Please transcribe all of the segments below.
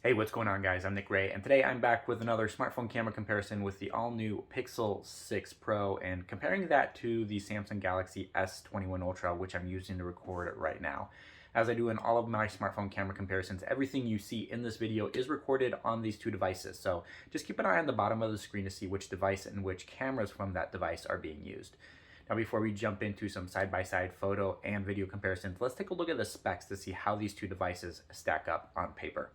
Hey, what's going on, guys? I'm Nick Ray, and today I'm back with another smartphone camera comparison with the all-new Pixel 6 Pro and comparing that to the Samsung Galaxy S21 Ultra, which I'm using to record right now. As I do in all of my smartphone camera comparisons, everything you see in this video is recorded on these two devices, so just keep an eye on the bottom of the screen to see which device and which cameras from that device are being used. Now, before we jump into some side-by-side photo and video comparisons, let's take a look at the specs to see how these two devices stack up on paper.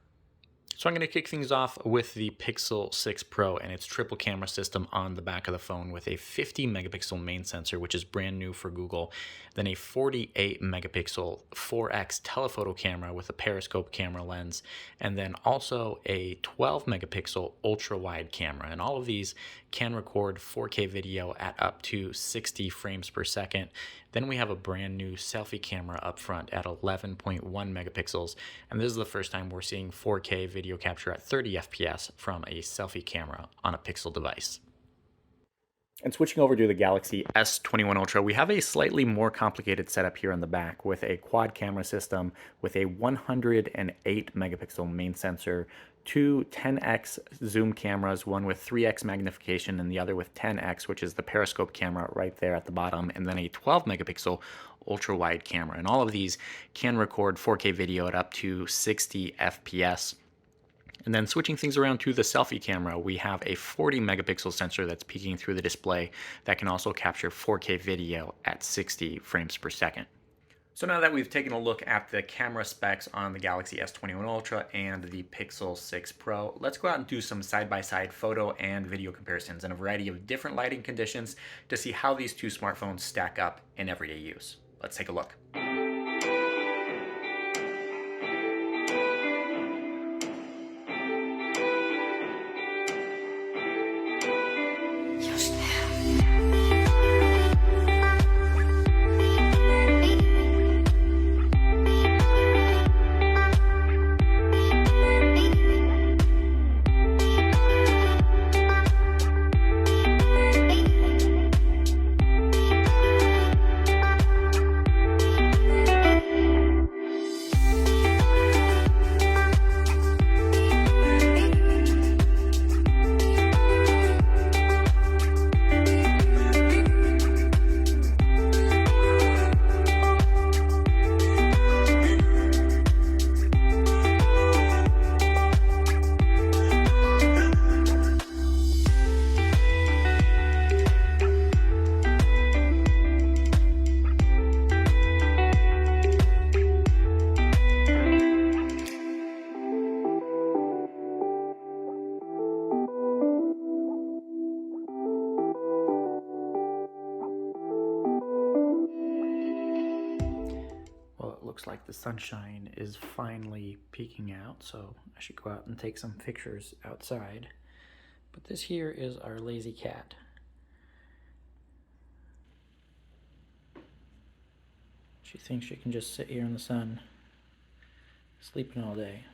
So I'm going to kick things off with the Pixel 6 Pro and its triple camera system on the back of the phone with a 50 megapixel main sensor, which is brand new for Google, then a 48 megapixel 4x telephoto camera with a periscope camera lens, and then also a 12 megapixel ultra wide camera. And all of these can record 4K video at up to 60 frames per second. Then we have a brand new selfie camera up front at 11.1 megapixels. And this is the first time we're seeing 4K video capture at 30 FPS from a selfie camera on a Pixel device. And switching over to the Galaxy S21 Ultra, we have a slightly more complicated setup here on the back with a quad camera system with a 108 megapixel main sensor, two 10x zoom cameras, one with 3x magnification and the other with 10x, which is the periscope camera right there at the bottom, and then a 12 megapixel ultra wide camera. And all of these can record 4K video at up to 60 FPS. And then switching things around to the selfie camera, we have a 40 megapixel sensor that's peeking through the display that can also capture 4K video at 60 frames per second. So now that we've taken a look at the camera specs on the Galaxy S21 Ultra and the Pixel 6 Pro, let's go out and do some side-by-side photo and video comparisons in a variety of different lighting conditions to see how these two smartphones stack up in everyday use. Let's take a look. Looks like the sunshine is finally peeking out, so I should go out and take some pictures outside. But this here is our lazy cat. She thinks she can just sit here in the sun, sleeping all day.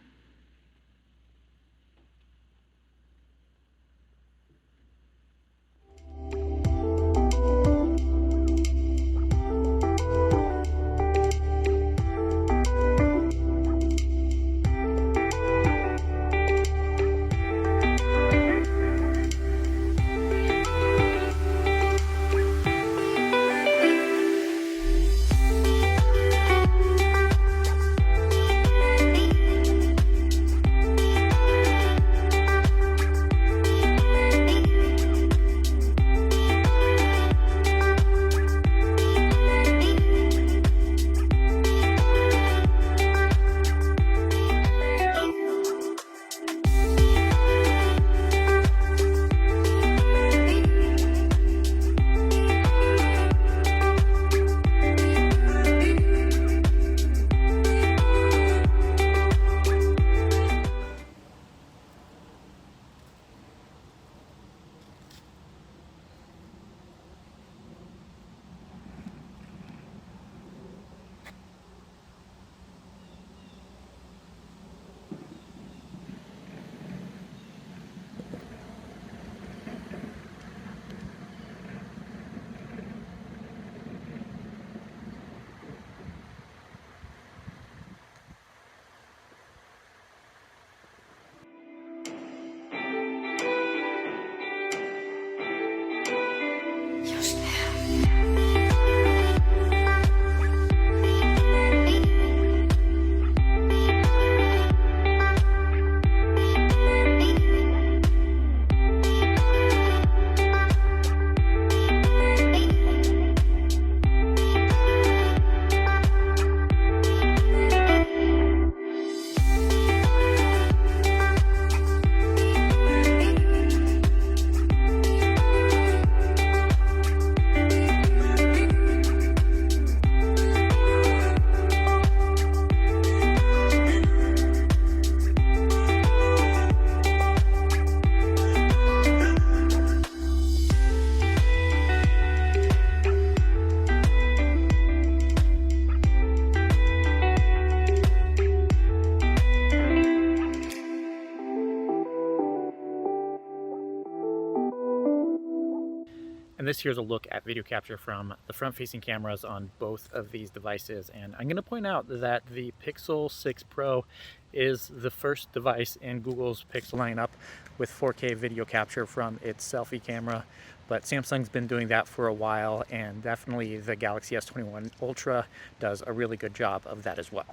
this here's a look at video capture from the front-facing cameras on both of these devices. And I'm going to point out that the Pixel 6 Pro is the first device in Google's Pixel lineup with 4K video capture from its selfie camera. But Samsung's been doing that for a while, and definitely the Galaxy S21 Ultra does a really good job of that as well.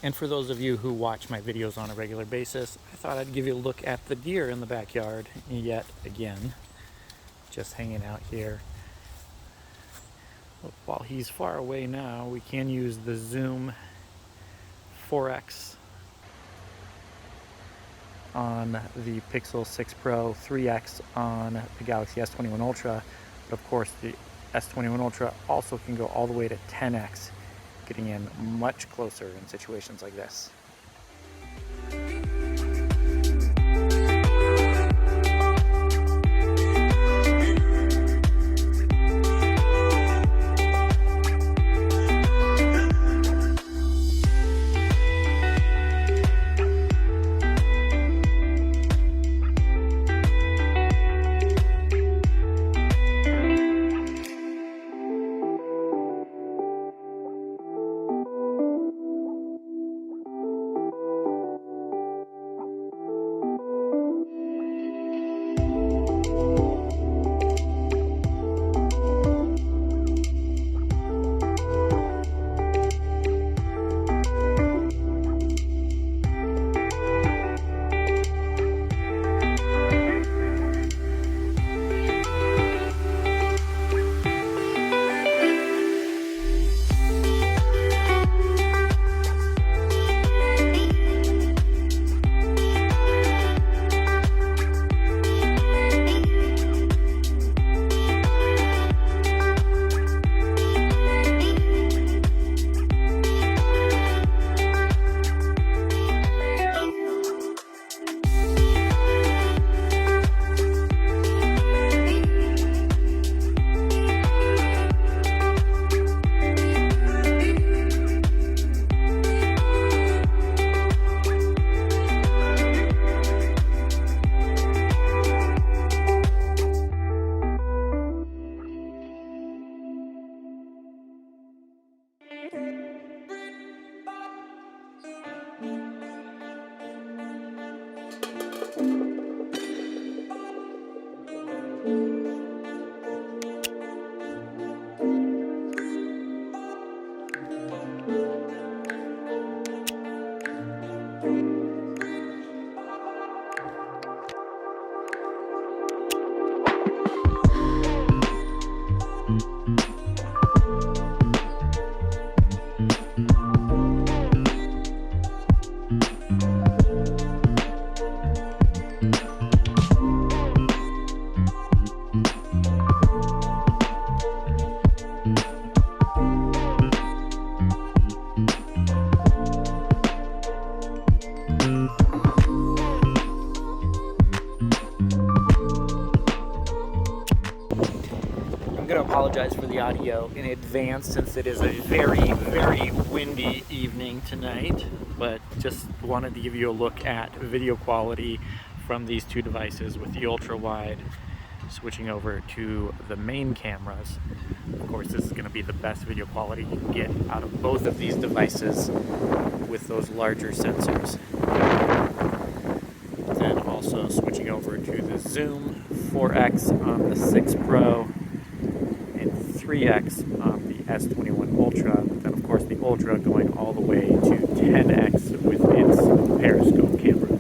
And for those of you who watch my videos on a regular basis, I thought I'd give you a look at the deer in the backyard yet again. Just hanging out here. While he's far away now, we can use the zoom 4x on the Pixel 6 Pro, 3x on the Galaxy S21 Ultra, but of course the S21 Ultra also can go all the way to 10x, getting in much closer in situations like this. I'm going to apologize for the audio in advance since it is a very, very windy evening tonight, but just wanted to give you a look at video quality from these two devices with the ultra wide switching over to the main cameras. Of course, this is going to be the best video quality you can get out of both of these devices with those larger sensors. Then also switching over to the zoom 4x on the 6 Pro and 3x on the S21 Ultra. Then of course the Ultra going all the way to 10x with its periscope camera.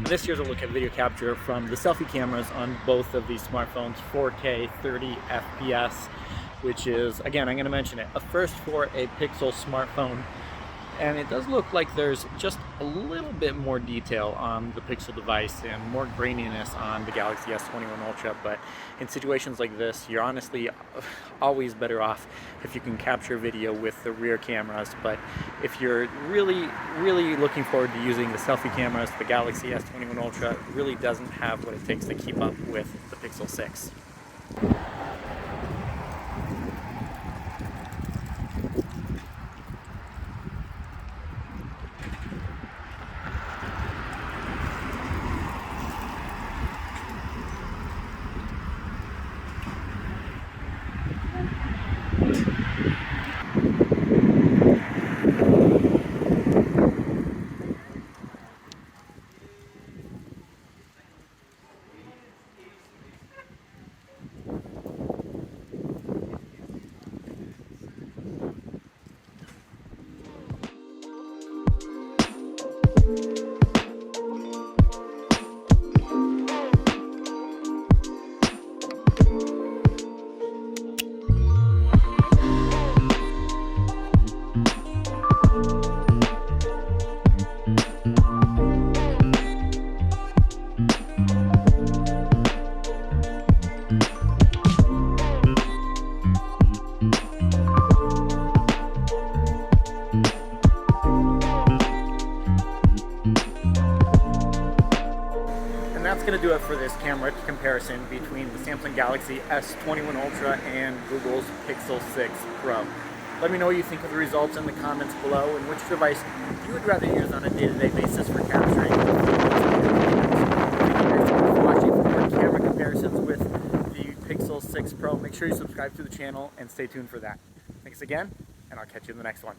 this here's a look at video capture from the selfie cameras on both of these smartphones, 4K 30 FPS, which is, again, I'm going to mention it, a first for a Pixel smartphone. And it does look like there's just a little bit more detail on the Pixel device and more graininess on the Galaxy S21 Ultra, but in situations like this, you're honestly always better off if you can capture video with the rear cameras. But if you're really looking forward to using the selfie cameras, the Galaxy S21 Ultra really doesn't have what it takes to keep up with the Pixel 6. That's going to do it for this camera comparison between the Samsung Galaxy S21 Ultra and Google's Pixel 6 Pro. Let me know what you think of the results in the comments below, and which device you would rather use on a day-to-day basis for capturing. Thank you for watching more camera comparisons with the Pixel 6 Pro. Make sure you subscribe to the channel and stay tuned for that. Thanks again, and I'll catch you in the next one.